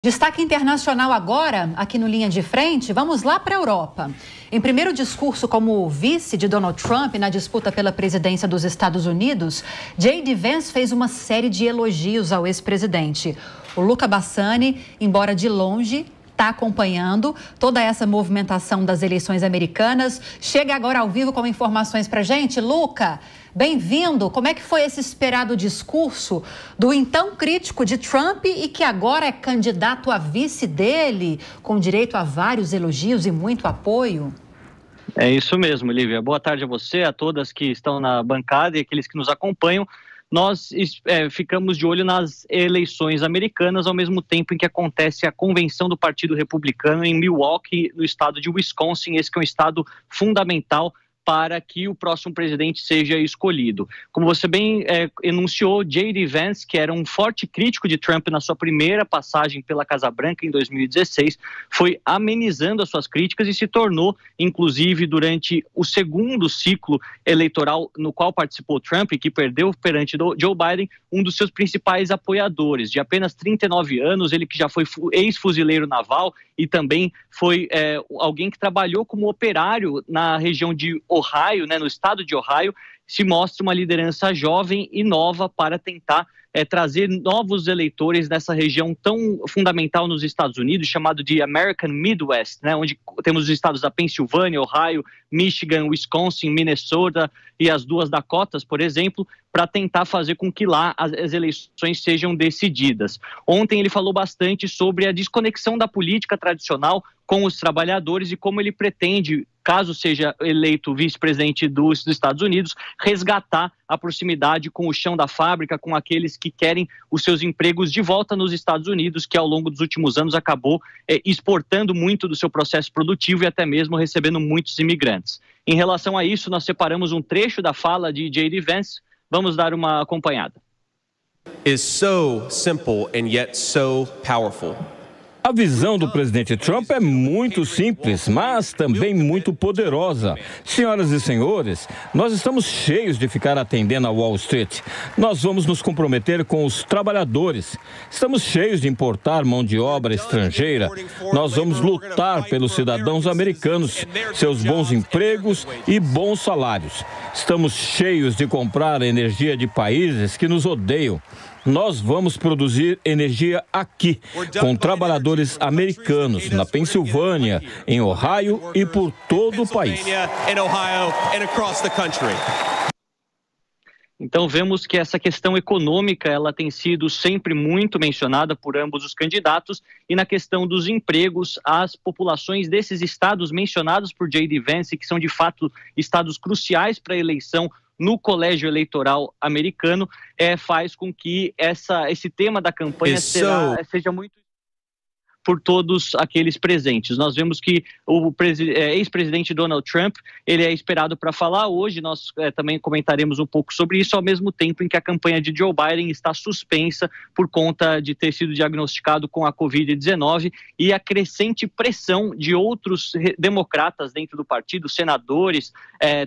Destaque internacional agora, aqui no Linha de Frente, vamos lá para a Europa. Em primeiro discurso como vice de Donald Trump na disputa pela presidência dos Estados Unidos, J.D. Vance fez uma série de elogios ao ex-presidente. O Luca Bassani, embora de longe, está acompanhando toda essa movimentação das eleições americanas. Chega agora ao vivo com informações para a gente. Luca, bem-vindo. Como é que foi esse esperado discurso do então crítico de Trump e que agora é candidato a vice dele, com direito a vários elogios e muito apoio? É isso mesmo, Lívia. Boa tarde a você, a todas que estão na bancada e aqueles que nos acompanham. Nós ficamos de olho nas eleições americanas ao mesmo tempo em que acontece a convenção do Partido Republicano em Milwaukee, no estado de Wisconsin, esse que é um estado fundamental para que o próximo presidente seja escolhido. Como você bem enunciou, J.D. Vance, que era um forte crítico de Trump na sua primeira passagem pela Casa Branca em 2016, foi amenizando as suas críticas e se tornou, inclusive, durante o segundo ciclo eleitoral no qual participou Trump, e que perdeu perante Joe Biden, um dos seus principais apoiadores. De apenas 39 anos, ele que já foi ex-fuzileiro naval e também foi alguém que trabalhou como operário na região de Ohio, no estado de Ohio, se mostra uma liderança jovem e nova para tentar trazer novos eleitores nessa região tão fundamental nos Estados Unidos, chamado de American Midwest, onde temos os estados da Pensilvânia, Ohio, Michigan, Wisconsin, Minnesota e as duas Dakotas, por exemplo, para tentar fazer com que lá as eleições sejam decididas. Ontem ele falou bastante sobre a desconexão da política tradicional com os trabalhadores e como ele pretende, caso seja eleito vice-presidente dos Estados Unidos, resgatar a proximidade com o chão da fábrica, com aqueles que querem os seus empregos de volta nos Estados Unidos, que ao longo dos últimos anos acabou exportando muito do seu processo produtivo e até mesmo recebendo muitos imigrantes. Em relação a isso, nós separamos um trecho da fala de J.D. Vance. Vamos dar uma acompanhada. Is so simple and yet so powerful. A visão do presidente Trump é muito simples, mas também muito poderosa. Senhoras e senhores, nós estamos cheios de ficar atendendo a Wall Street. Nós vamos nos comprometer com os trabalhadores. Estamos cheios de importar mão de obra estrangeira. Nós vamos lutar pelos cidadãos americanos, seus bons empregos e bons salários. Estamos cheios de comprar energia de países que nos odeiam. Nós vamos produzir energia aqui, com trabalhadores americanos, na Pensilvânia, em Ohio e por todo o país. Então vemos que essa questão econômica ela tem sido sempre muito mencionada por ambos os candidatos, e na questão dos empregos, as populações desses estados mencionados por J.D. Vance, que são de fato estados cruciais para a eleição no colégio eleitoral americano, faz com que esse tema da campanha seja muito por todos aqueles presentes. Nós vemos que o ex-presidente Donald Trump, ele é esperado para falar hoje. Nós também comentaremos um pouco sobre isso, ao mesmo tempo em que a campanha de Joe Biden está suspensa por conta de ter sido diagnosticado com a Covid-19 e a crescente pressão de outros democratas dentro do partido, senadores,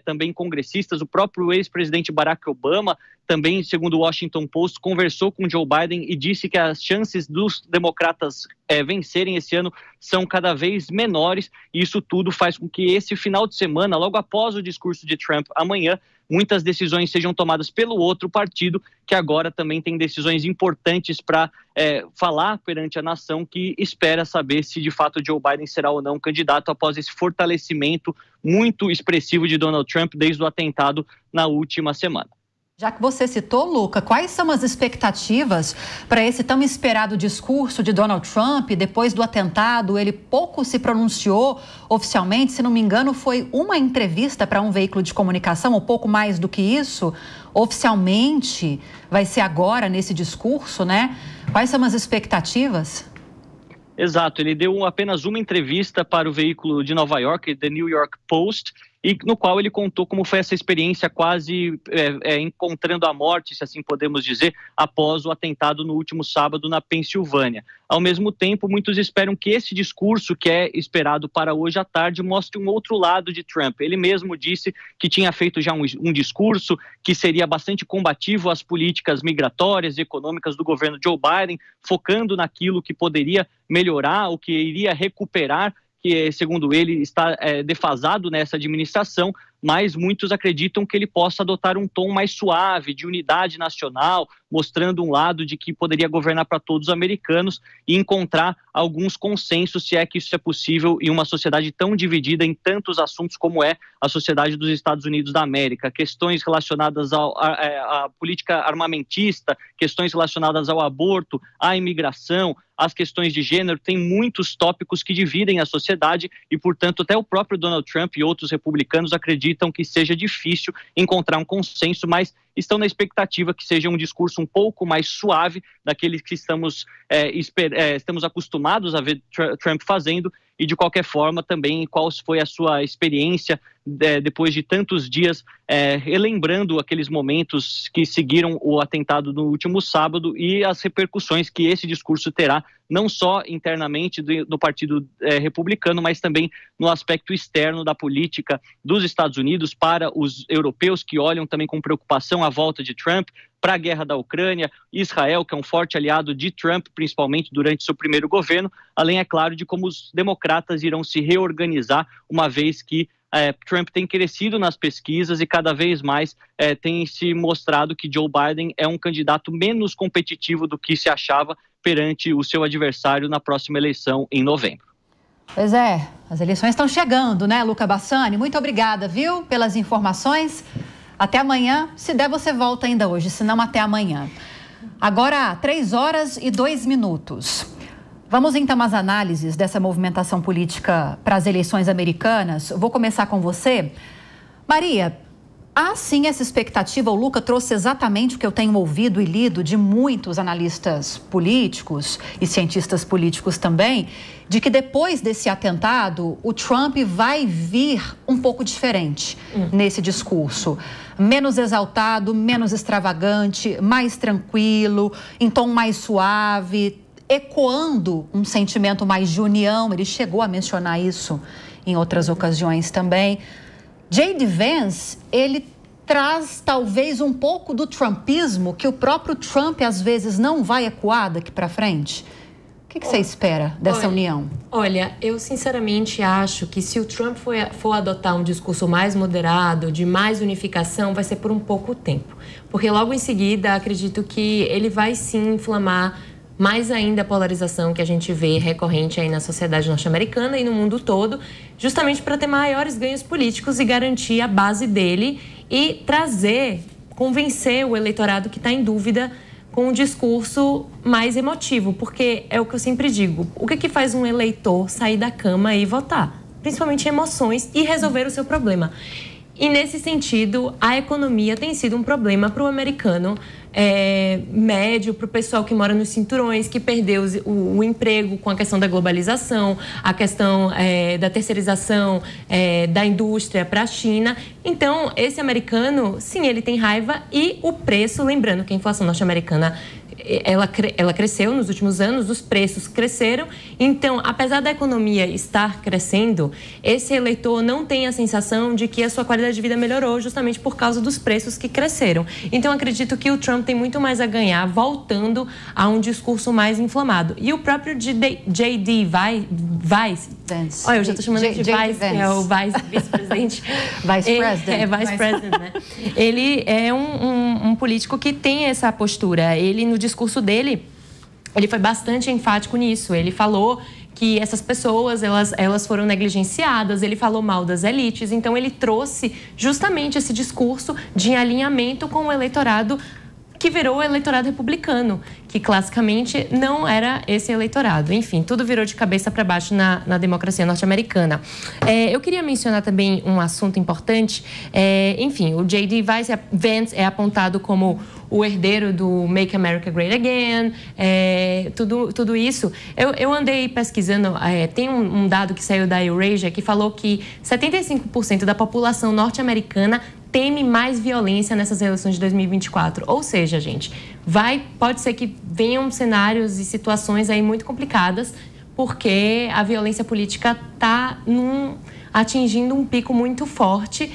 também congressistas. O próprio ex-presidente Barack Obama também, segundo o Washington Post, conversou com Joe Biden e disse que as chances dos democratas vencerem esse ano são cada vez menores, e isso tudo faz com que esse final de semana, logo após o discurso de Trump amanhã, muitas decisões sejam tomadas pelo outro partido, que agora também tem decisões importantes para falar perante a nação, que espera saber se de fato Joe Biden será ou não candidato após esse fortalecimento muito expressivo de Donald Trump desde o atentado na última semana. Já que você citou, Luca, quais são as expectativas para esse tão esperado discurso de Donald Trump? Depois do atentado, ele pouco se pronunciou oficialmente, se não me engano, foi uma entrevista para um veículo de comunicação, ou pouco mais do que isso. Oficialmente, vai ser agora nesse discurso, né? Quais são as expectativas? Exato, ele deu apenas uma entrevista para o veículo de Nova York, The New York Post, e no qual ele contou como foi essa experiência quase encontrando a morte, se assim podemos dizer, após o atentado no último sábado na Pensilvânia. Ao mesmo tempo, muitos esperam que esse discurso, que é esperado para hoje à tarde, mostre um outro lado de Trump. Ele mesmo disse que tinha feito já um discurso que seria bastante combativo às políticas migratórias e econômicas do governo Joe Biden, focando naquilo que poderia melhorar, o que iria recuperar, que, segundo ele, está defasado nessa administração, mas muitos acreditam que ele possa adotar um tom mais suave, de unidade nacional, mostrando um lado de que poderia governar para todos os americanos e encontrar alguns consensos, se é que isso é possível em uma sociedade tão dividida em tantos assuntos como é a sociedade dos Estados Unidos da América. Questões relacionadas à política armamentista, questões relacionadas ao aborto, à imigração, as questões de gênero, tem muitos tópicos que dividem a sociedade e, portanto, até o próprio Donald Trump e outros republicanos acreditam que seja difícil encontrar um consenso, mas estão na expectativa que seja um discurso um pouco mais suave daqueles que estamos acostumados a ver Trump fazendo, e de qualquer forma também qual foi a sua experiência depois de tantos dias, relembrando aqueles momentos que seguiram o atentado no último sábado e as repercussões que esse discurso terá, não só internamente do Partido Republicano, mas também no aspecto externo da política dos Estados Unidos para os europeus que olham também com preocupação a volta de Trump, para a guerra da Ucrânia, Israel, que é um forte aliado de Trump, principalmente durante seu primeiro governo, além, é claro, de como os democratas irão se reorganizar, uma vez que Trump tem crescido nas pesquisas e cada vez mais tem se mostrado que Joe Biden é um candidato menos competitivo do que se achava perante o seu adversário na próxima eleição em novembro. Pois é, as eleições estão chegando, né, Luca Bassani? Muito obrigada, viu, pelas informações. Até amanhã, se der você volta ainda hoje, se não até amanhã. Agora, 3h02. Vamos então às análises dessa movimentação política para as eleições americanas. Vou começar com você. Maria, há sim essa expectativa, o Luca trouxe exatamente o que eu tenho ouvido e lido de muitos analistas políticos e cientistas políticos também, de que depois desse atentado, o Trump vai vir um pouco diferente nesse discurso. Menos exaltado, menos extravagante, mais tranquilo, em tom mais suave, ecoando um sentimento mais de união. Ele chegou a mencionar isso em outras ocasiões também. J.D. Vance, ele traz talvez um pouco do trumpismo que o próprio Trump às vezes não vai ecoar daqui para frente. O que você espera dessa união? Olha, eu sinceramente acho que se o Trump for adotar um discurso mais moderado, de mais unificação, vai ser por um pouco tempo. Porque logo em seguida, acredito que ele vai sim inflamar mais ainda a polarização que a gente vê recorrente aí na sociedade norte-americana e no mundo todo, justamente para ter maiores ganhos políticos e garantir a base dele e convencer o eleitorado que está em dúvida com um discurso mais emotivo, porque é o que eu sempre digo, o que faz um eleitor sair da cama e votar? Principalmente emoções e resolver o seu problema. E nesse sentido, a economia tem sido um problema para o americano médio, para o pessoal que mora nos cinturões, que perdeu o emprego com a questão da globalização, a questão da terceirização da indústria para a China. Então, esse americano, sim, ele tem raiva e o preço, lembrando que a inflação norte-americana ela cresceu nos últimos anos, os preços cresceram. Então, apesar da economia estar crescendo, esse eleitor não tem a sensação de que a sua qualidade de vida melhorou justamente por causa dos preços que cresceram. Então, acredito que o Trump tem muito mais a ganhar voltando a um discurso mais inflamado. E o próprio J.D. Vance, olha, eu já estou chamando de Vice, que é o vice-presidente. Vice-president. Vice-president, né? Ele é um político que tem essa postura. Ele, no discurso dele, ele foi bastante enfático nisso. Ele falou que essas pessoas, elas foram negligenciadas, ele falou mal das elites. Então, ele trouxe justamente esse discurso de alinhamento com o eleitorado que virou o eleitorado republicano, que classicamente não era esse eleitorado. Enfim, tudo virou de cabeça para baixo na democracia norte-americana. Eu queria mencionar também um assunto importante. Enfim, o J.D. Vance é apontado como o herdeiro do Make America Great Again, tudo isso. Eu andei pesquisando, tem um dado que saiu da Eurasia que falou que 75% da população norte-americana teme mais violência nessas eleições de 2024. Ou seja, gente, pode ser que venham cenários e situações aí muito complicadas, porque a violência política está atingindo um pico muito forte.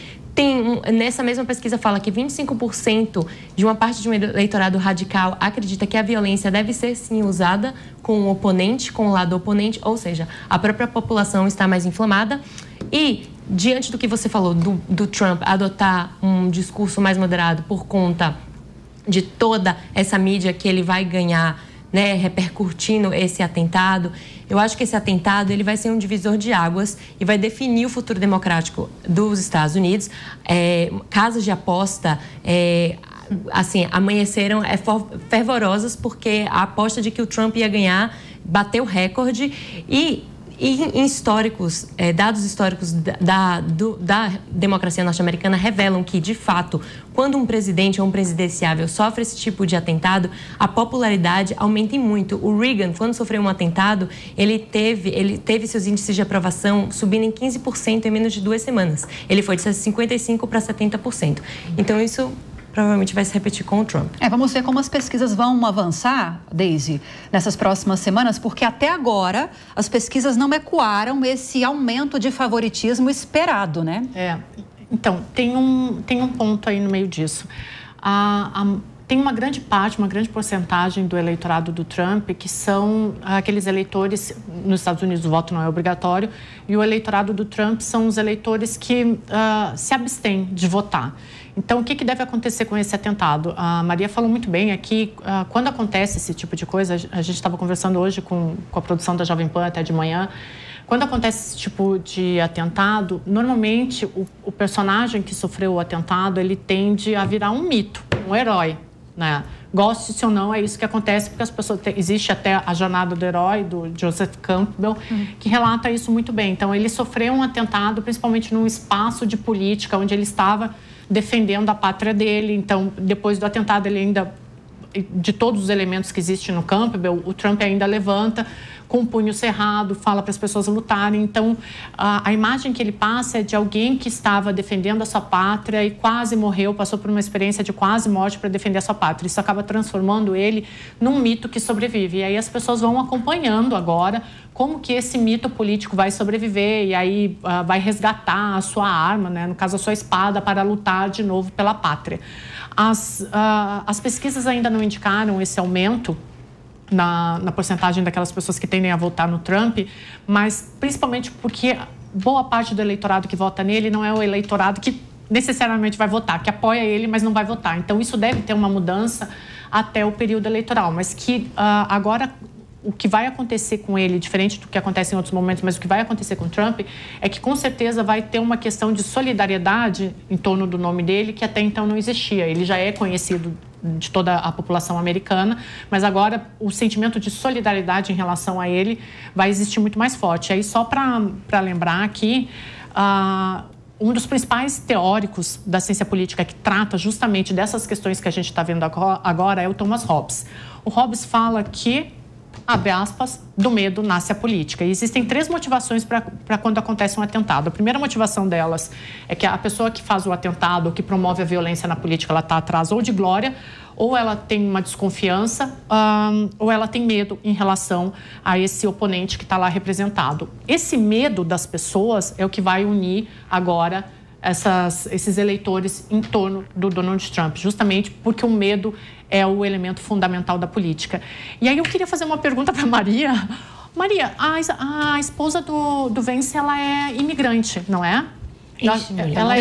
Nessa mesma pesquisa fala que 25% de uma parte de um eleitorado radical acredita que a violência deve ser, sim, usada com o oponente, com o lado oponente, ou seja, a própria população está mais inflamada. E, diante do que você falou, do Trump adotar um discurso mais moderado por conta de toda essa mídia que ele vai ganhar, né, repercutindo esse atentado, eu acho que esse atentado ele vai ser um divisor de águas e vai definir o futuro democrático dos Estados Unidos. Casas de aposta amanheceram fervorosas porque a aposta de que o Trump ia ganhar bateu recorde e em históricos, dados históricos da democracia norte-americana revelam que, de fato, quando um presidente ou um presidenciável sofre esse tipo de atentado, a popularidade aumenta muito. O Reagan, quando sofreu um atentado, ele teve seus índices de aprovação subindo em 15% em menos de 2 semanas. Ele foi de 55% para 70%. Então, isso provavelmente vai se repetir com o Trump. Vamos ver como as pesquisas vão avançar, Daisy, nessas próximas semanas, porque até agora as pesquisas não ecoaram esse aumento de favoritismo esperado, né? Então, tem um ponto aí no meio disso. Tem uma grande porcentagem do eleitorado do Trump que são aqueles eleitores, nos Estados Unidos o voto não é obrigatório, e o eleitorado do Trump são os eleitores que se abstêm de votar. Então, o que deve acontecer com esse atentado? A Maria falou muito bem aqui, quando acontece esse tipo de coisa, a gente estava conversando hoje com a produção da Jovem Pan até de manhã, quando acontece esse tipo de atentado, normalmente o personagem que sofreu o atentado, ele tende a virar um mito, um herói, né? Goste-se ou não, é isso que acontece, porque as pessoas... Existe até a Jornada do Herói, do Joseph Campbell, que relata isso muito bem. Então, ele sofreu um atentado, principalmente num espaço de política, onde ele estava defendendo a pátria dele. Então, depois do atentado, ele ainda... De todos os elementos que existem no Campbell, o Trump ainda levanta com o punho cerrado, fala para as pessoas lutarem. Então, a imagem que ele passa é de alguém que estava defendendo a sua pátria e quase morreu, passou por uma experiência de quase morte para defender a sua pátria. Isso acaba transformando ele num mito que sobrevive. E aí as pessoas vão acompanhando agora como que esse mito político vai sobreviver e aí vai resgatar a sua arma, né? No caso, a sua espada, para lutar de novo pela pátria. As pesquisas ainda não indicaram esse aumento na porcentagem daquelas pessoas que tendem a votar no Trump, mas principalmente porque boa parte do eleitorado que vota nele não é o eleitorado que necessariamente vai votar, que apoia ele, mas não vai votar. Então, isso deve ter uma mudança até o período eleitoral, mas que agora... O que vai acontecer com ele, diferente do que acontece em outros momentos, mas o que vai acontecer com o Trump é que, com certeza, vai ter uma questão de solidariedade em torno do nome dele, que até então não existia. Ele já é conhecido de toda a população americana, mas agora o sentimento de solidariedade em relação a ele vai existir muito mais forte. Aí, só para lembrar aqui, um dos principais teóricos da ciência política que trata justamente dessas questões que a gente está vendo agora é o Thomas Hobbes. O Hobbes fala que, abre aspas, do medo nasce a política. E existem 3 motivações para quando acontece um atentado. A primeira motivação delas é que a pessoa que faz o atentado ou que promove a violência na política, ela está atrás ou de glória, ou ela tem uma desconfiança, ou ela tem medo em relação a esse oponente que está lá representado. Esse medo das pessoas é o que vai unir agora esses eleitores em torno do Donald Trump, justamente porque o medo é o elemento fundamental da política. E aí eu queria fazer uma pergunta para Maria. Maria, a esposa do Vance, ela é imigrante, não é? Eu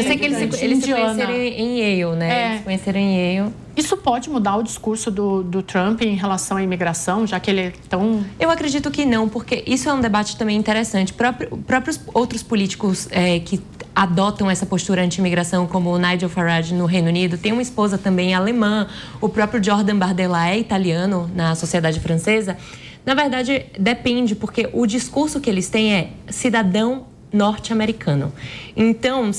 sei que eles se conheceram em Yale, né? Eles se conheceram em Yale. Isso pode mudar o discurso do Trump em relação à imigração, já que ele é tão... Eu acredito que não, porque isso é um debate também interessante. Próprios outros políticos que adotam essa postura anti-imigração, como o Nigel Farage no Reino Unido, tem uma esposa também alemã, o próprio Jordan Bardella é italiano na sociedade francesa. Na verdade, depende, porque o discurso que eles têm é cidadão norte-americano. Então,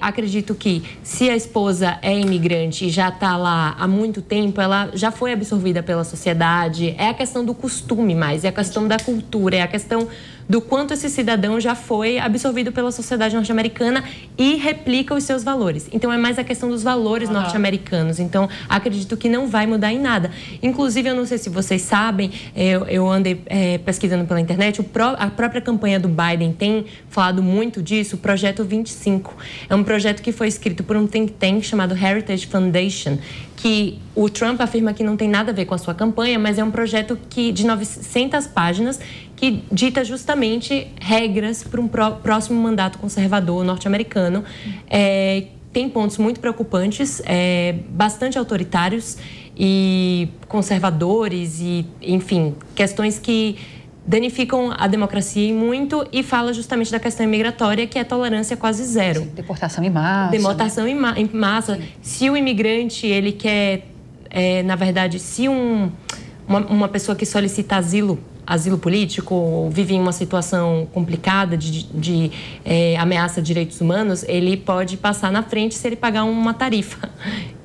acredito que se a esposa é imigrante e já está lá há muito tempo, ela já foi absorvida pela sociedade, é a questão do costume mais, é a questão da cultura, é a questão do quanto esse cidadão já foi absorvido pela sociedade norte-americana e replica os seus valores. Então, é mais a questão dos valores norte-americanos. Então, acredito que não vai mudar em nada. Inclusive, eu não sei se vocês sabem, eu andei pesquisando pela internet, a própria campanha do Biden tem falado muito disso, o Projeto 25. É um projeto que foi escrito por um think tank chamado Heritage Foundation, que o Trump afirma que não tem nada a ver com a sua campanha, mas é um projeto de 900 páginas que dita justamente regras para um próximo mandato conservador norte-americano. Tem pontos muito preocupantes, bastante autoritários e conservadores e, enfim, questões que danificam a democracia muito, e fala justamente da questão imigratória, que é tolerância quase zero. Sim, deportação em massa. Deportação em massa. Sim. Se o imigrante, ele quer, na verdade, se uma pessoa que solicita asilo político, ou vive em uma situação complicada de ameaça a direitos humanos, ele pode passar na frente se ele pagar uma tarifa.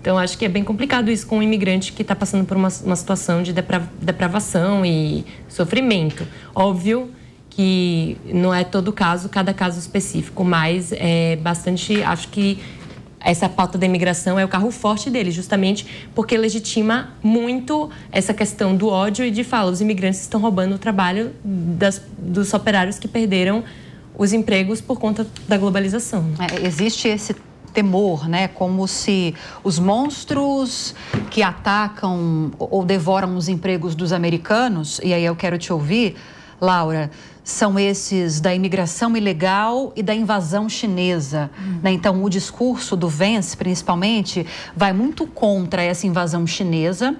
Então, acho que é bem complicado isso com um imigrante que está passando por uma situação de depravação e sofrimento. Óbvio que não é todo caso, cada caso específico, mas é bastante, acho que essa pauta da imigração é o carro forte dele, justamente porque legitima muito essa questão do ódio e de fala, os imigrantes estão roubando o trabalho dos operários que perderam os empregos por conta da globalização. Existe esse temor, né? Como se os monstros que atacam ou devoram os empregos dos americanos, e aí eu quero te ouvir, Laura, são esses da imigração ilegal e da invasão chinesa. Né? Então, o discurso do Vance, principalmente, vai muito contra essa invasão chinesa,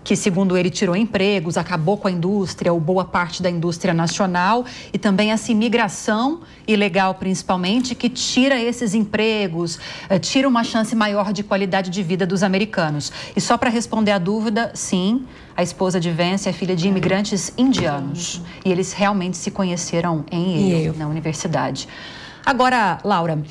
que, segundo ele, tirou empregos, acabou com a indústria, ou boa parte da indústria nacional, e também essa imigração ilegal, principalmente, que tira esses empregos, tira uma chance maior de qualidade de vida dos americanos. E só para responder a dúvida, sim, a esposa de Vance é filha de imigrantes indianos. E eles realmente se conheceram em Yale, na universidade. Agora, Laura,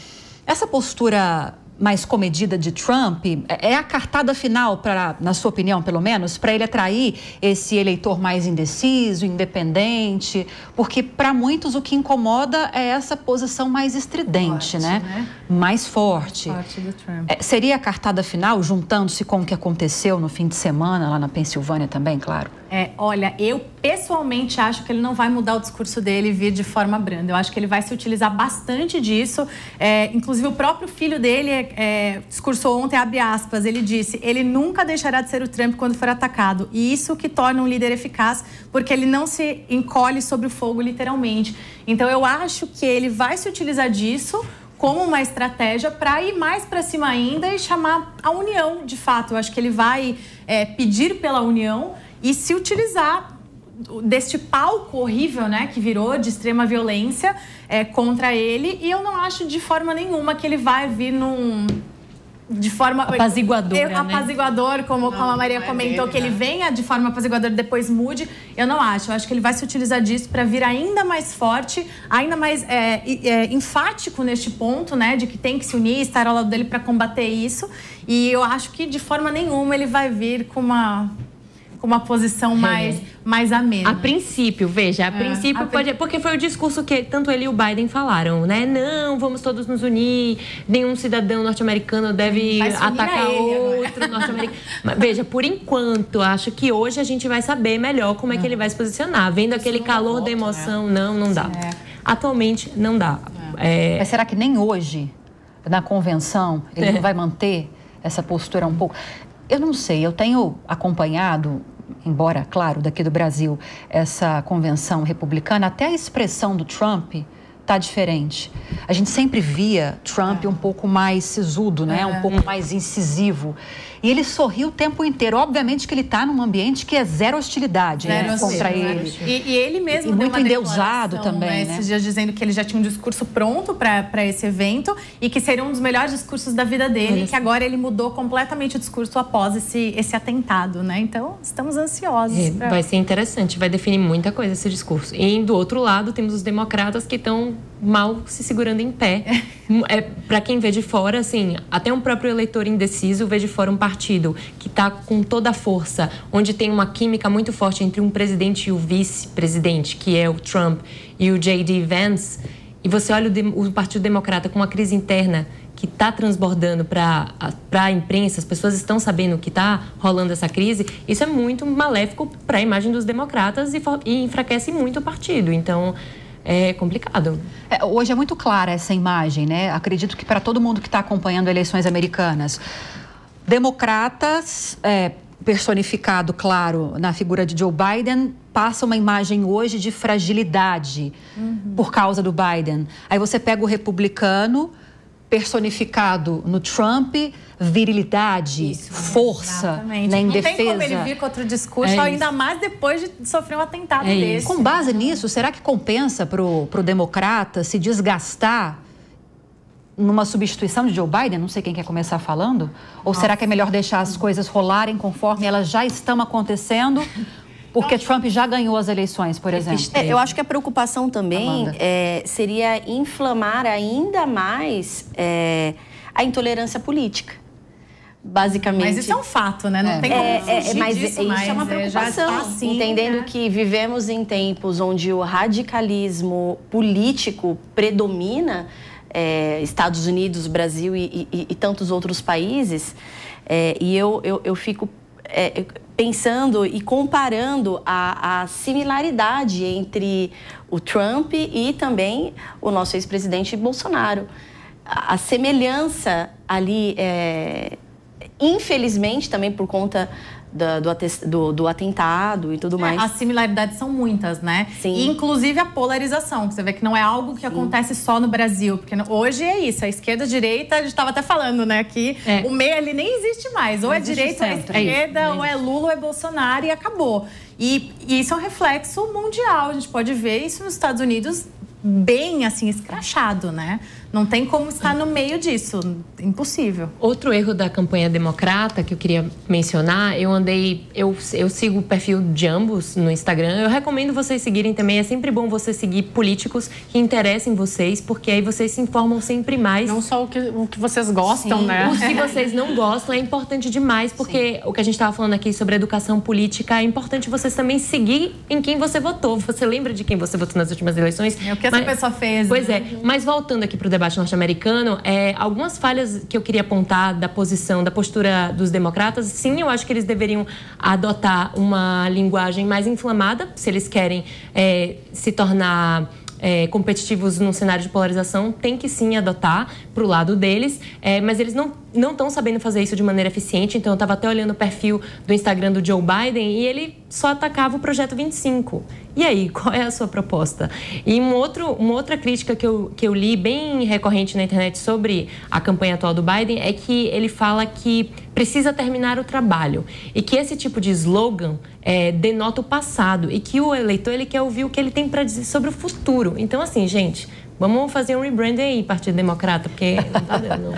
essa postura mais comedida de Trump é a cartada final, na sua opinião, pelo menos, para ele atrair esse eleitor mais indeciso, independente, porque para muitos o que incomoda é essa posição mais estridente, né? Mais forte. Forte do Trump. Seria a cartada final, juntando-se com o que aconteceu no fim de semana lá na Pensilvânia também, claro? Olha, eu pessoalmente acho que ele não vai mudar o discurso dele e vir de forma branda. Eu acho que ele vai se utilizar bastante disso. Inclusive, o próprio filho dele discursou ontem, abre aspas, ele disse: ele nunca deixará de ser o Trump quando for atacado. E isso que torna um líder eficaz, porque ele não se encolhe sobre o fogo, literalmente. Então, eu acho que ele vai se utilizar disso como uma estratégia para ir mais para cima ainda e chamar a união, de fato. Eu acho que ele vai pedir pela união e se utilizar deste palco horrível, né, que virou de extrema violência contra ele. E eu não acho de forma nenhuma que ele vai vir de forma apaziguadora, né? Apaziguador, como a Maria comentou, que ele venha de forma apaziguadora e depois mude. Eu não acho. Eu acho que ele vai se utilizar disso para vir ainda mais forte, ainda mais enfático neste ponto, né, de que tem que se unir, estar ao lado dele para combater isso. E eu acho que de forma nenhuma ele vai vir com uma posição mais amena. A princípio, veja, porque foi o discurso que tanto ele e o Biden falaram, né? Não, vamos todos nos unir, nenhum cidadão norte-americano deve atacar outro norte-americano. Mas, veja, por enquanto, acho que hoje a gente vai saber melhor como é que ele vai se posicionar. Vendo aquele calor da emoção, não dá. Atualmente, não dá. Mas será que nem hoje, na convenção, ele não vai manter essa postura um pouco? Eu não sei, eu tenho acompanhado, embora, claro, daqui do Brasil, essa convenção republicana, até a expressão do Trump está diferente. A gente sempre via Trump um pouco mais sisudo, né? Um pouco mais incisivo. E ele sorriu o tempo inteiro. Obviamente que ele está num ambiente que é zero hostilidade contra ele. E ele mesmo deu muito endeusado também, né? Esses dias dizendo que ele já tinha um discurso pronto para esse evento e que seria um dos melhores discursos da vida dele, e que agora ele mudou completamente o discurso após esse atentado, né? Então, estamos ansiosos. Vai ser interessante, vai definir muita coisa esse discurso. E do outro lado, temos os democratas que estão mal se segurando em pé. Para quem vê de fora, assim, até um próprio eleitor indeciso vê de fora um partido que está com toda a força, onde tem uma química muito forte entre um presidente e o vice-presidente, que é o Trump, e o J.D. Vance, e você olha o Partido Democrata com uma crise interna que está transbordando para a imprensa, as pessoas estão sabendo que está rolando essa crise, isso é muito maléfico para a imagem dos democratas e enfraquece muito o partido. Então, é complicado. Hoje é muito clara essa imagem, né? Acredito que para todo mundo que está acompanhando eleições americanas, democratas, personificado, claro, na figura de Joe Biden, passa uma imagem hoje de fragilidade por causa do Biden. Aí você pega o republicano, personificado no Trump, virilidade, força, né, em defesa. Não tem como ele vir com outro discurso, ainda mais depois de sofrer um atentado desse. Com base nisso, será que compensa pro democrata se desgastar numa substituição de Joe Biden? Não sei quem quer começar falando. Ou será que é melhor deixar as coisas rolarem conforme elas já estão acontecendo? Porque Trump já ganhou as eleições, por exemplo. Eu acho que a preocupação também seria inflamar ainda mais a intolerância política. Basicamente. Mas isso é um fato, né? Não tem como fugir disso, isso é uma preocupação. Assim, entendendo que vivemos em tempos onde o radicalismo político predomina, Estados Unidos, Brasil e tantos outros países, e eu fico pensando e comparando a similaridade entre o Trump e também o nosso ex-presidente Bolsonaro. A semelhança ali, infelizmente, também por conta do atentado e tudo mais. As similaridades são muitas, né? Sim. E, inclusive, a polarização, que você vê que não é algo que acontece só no Brasil. Porque hoje é isso, a esquerda, a direita, a gente estava até falando, né? Que o meio ali nem existe mais. Ou é direita, ou é esquerda, ou é Lula, ou é Bolsonaro e acabou. E isso é um reflexo mundial. A gente pode ver isso nos Estados Unidos bem, assim, escrachado, né? Não tem como estar no meio disso, impossível. Outro erro da campanha democrata que eu queria mencionar, eu sigo o perfil de ambos no Instagram, eu recomendo vocês seguirem também, é sempre bom você seguir políticos que interessem vocês, porque aí vocês se informam sempre mais. Não só o que vocês gostam, né? O que vocês não gostam é importante demais, porque o que a gente estava falando aqui sobre educação política, é importante vocês também seguir em quem você votou. Você lembra de quem você votou nas últimas eleições? É o que essa pessoa fez. Pois mas voltando aqui para o debate norte-americano, algumas falhas que eu queria apontar da postura dos democratas, sim, eu acho que eles deveriam adotar uma linguagem mais inflamada, se eles querem se tornar competitivos num cenário de polarização, tem que sim adotar para o lado deles, mas eles não estão sabendo fazer isso de maneira eficiente. Então eu estava até olhando o perfil do Instagram do Joe Biden e ele só atacava o Projeto 25. E aí, qual é a sua proposta? E uma outra crítica que eu li bem recorrente na internet sobre a campanha atual do Biden é que ele fala que precisa terminar o trabalho e que esse tipo de slogan denota o passado e que o eleitor ele quer ouvir o que ele tem para dizer sobre o futuro. Então, assim, gente, vamos fazer um rebranding aí, Partido Democrata, porque não tá dando.